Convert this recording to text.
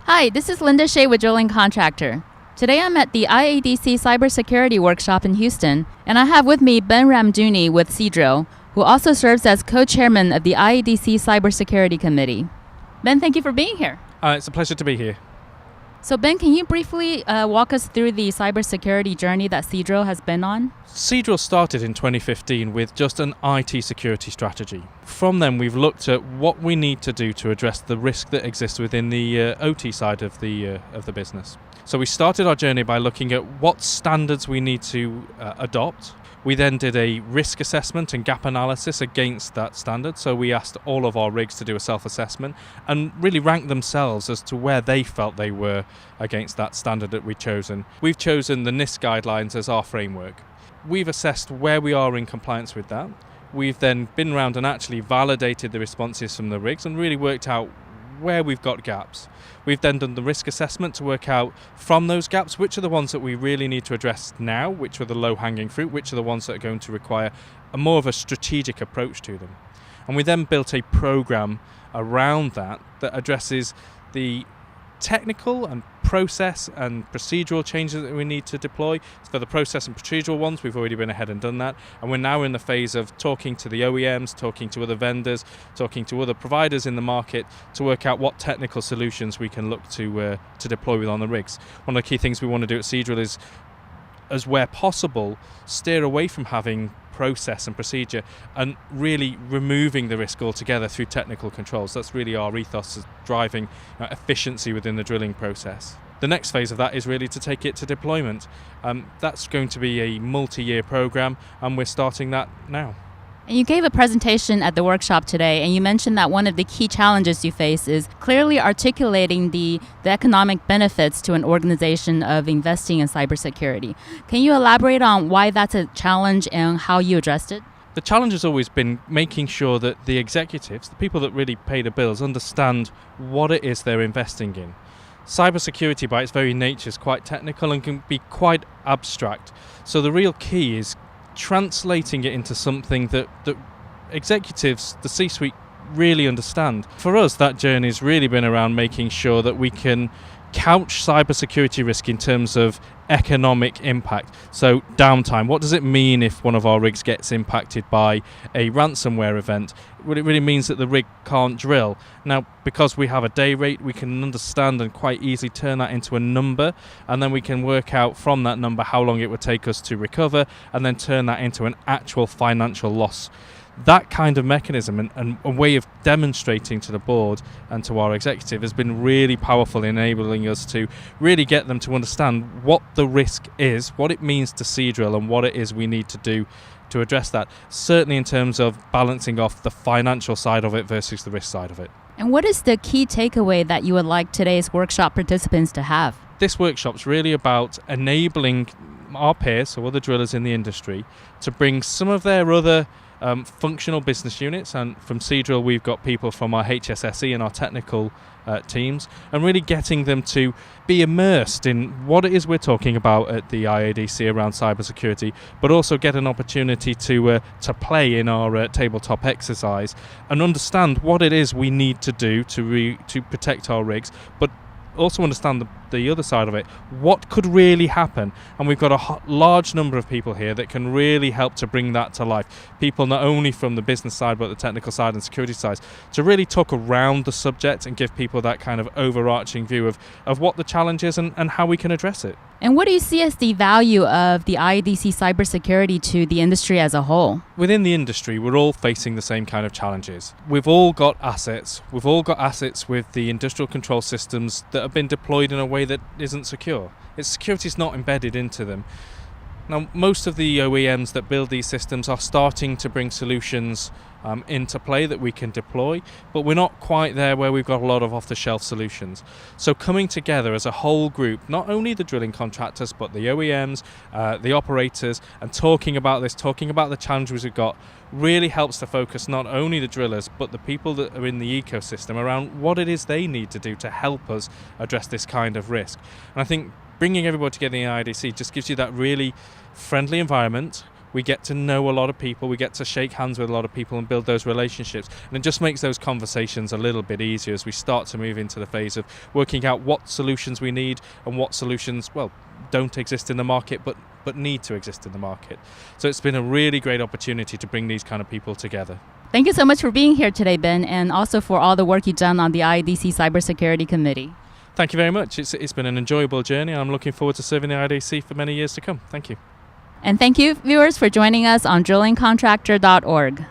Hi, this is Linda Shea with Drilling Contractor. Today I'm at the IADC Cybersecurity Workshop in Houston, and I have with me Ben Ramdouni with Cedros, who also serves as co-chairman of the IADC Cybersecurity Committee. Ben, thank you for being here. It's a pleasure to be here. So Ben, can you briefly walk us through the cybersecurity journey that Cedros has been on? Cedros started in 2015 with just an IT security strategy. From then we've looked at what we need to do to address the risk that exists within the OT side of the business. So we started our journey by looking at what standards we need to adopt. We then did a risk assessment and gap analysis against that standard. So we asked all of our rigs to do a self-assessment and really rank themselves as to where they felt they were against that standard that we'd chosen. We've chosen the NIST guidelines as our framework. We've assessed where we are in compliance with that. We've then been around and actually validated the responses from the rigs and really worked out where we've got gaps. We've then done the risk assessment to work out from those gaps which are the ones that we really need to address now, which are the low-hanging fruit, which are the ones that are going to require a more of a strategic approach to them. And we then built a program around that addresses the technical and process and procedural changes that we need to deploy. For the process and procedural ones, we've already been ahead and done that, and we're now in the phase of talking to the OEMs, talking to other vendors, talking to other providers in the market to work out what technical solutions we can look to deploy with on the rigs. One of the key things we want to do at Cedros is, as where possible, steer away from having process and procedure and really removing the risk altogether through technical controls. That's really our ethos, is driving efficiency within the drilling process. The next phase of that is really to take it to deployment. That's going to be a multi-year program, and we're starting that now. And you gave a presentation at the workshop today, and you mentioned that one of the key challenges you face is clearly articulating the economic benefits to an organization of investing in cybersecurity. Can you elaborate on why that's a challenge and how you addressed it? The challenge has always been making sure that the executives, the people that really pay the bills, understand what it is they're investing in. Cybersecurity by its very nature is quite technical and can be quite abstract. So the real key is translating it into something that executives, the C-suite, really understand. For us, that journey has really been around making sure that we can couch cybersecurity risk in terms of economic impact. So downtime, what does it mean if one of our rigs gets impacted by a ransomware event? Well, it really means that the rig can't drill. Now, because we have a day rate, we can understand and quite easily turn that into a number, and then we can work out from that number how long it would take us to recover, and then turn that into an actual financial loss. That kind of mechanism and a way of demonstrating to the board and to our executive has been really powerful in enabling us to really get them to understand what the risk is, what it means to Cedros, and what it is we need to do to address that, certainly in terms of balancing off the financial side of it versus the risk side of it. And what is the key takeaway that you would like today's workshop participants to have? This workshop's really about enabling our peers, so other drillers in the industry, to bring some of their other functional business units, and from Cedros we've got people from our HSSE and our technical teams, and really getting them to be immersed in what it is we're talking about at the IADC around cybersecurity, but also get an opportunity to play in our tabletop exercise and understand what it is we need to do to protect our rigs, but also understand the other side of it. What could really happen? And we've got a large number of people here that can really help to bring that to life. People not only from the business side but the technical side and security side, to really talk around the subject and give people that kind of overarching view of what the challenge is and how we can address it. And what do you see as the value of the IADC cybersecurity to the industry as a whole? Within the industry, we're all facing the same kind of challenges. We've all got assets. We've all got assets with the industrial control systems that have been deployed in a way that isn't secure. Its security is not embedded into them. Now, most of the OEMs that build these systems are starting to bring solutions into play that we can deploy, but we're not quite there where we've got a lot of off-the-shelf solutions. So coming together as a whole group, not only the drilling contractors, but the OEMs, the operators, and talking about this, talking about the challenges we've got, really helps to focus not only the drillers, but the people that are in the ecosystem around what it is they need to do to help us address this kind of risk. And I think bringing everybody together in the IDC just gives you that really friendly environment we get to know a lot of people, we get to shake hands with a lot of people and build those relationships, and it just makes those conversations a little bit easier as we start to move into the phase of working out what solutions we need and what solutions, well, don't exist in the market but need to exist in the market. So it's been a really great opportunity to bring these kind of people together. Thank you so much for being here today, Ben, and also for all the work you've done on the IDC Cybersecurity Committee. Thank you very much. It's been an enjoyable journey, and I'm looking forward to serving the IDC for many years to come. Thank you. And thank you, viewers, for joining us on drillingcontractor.org.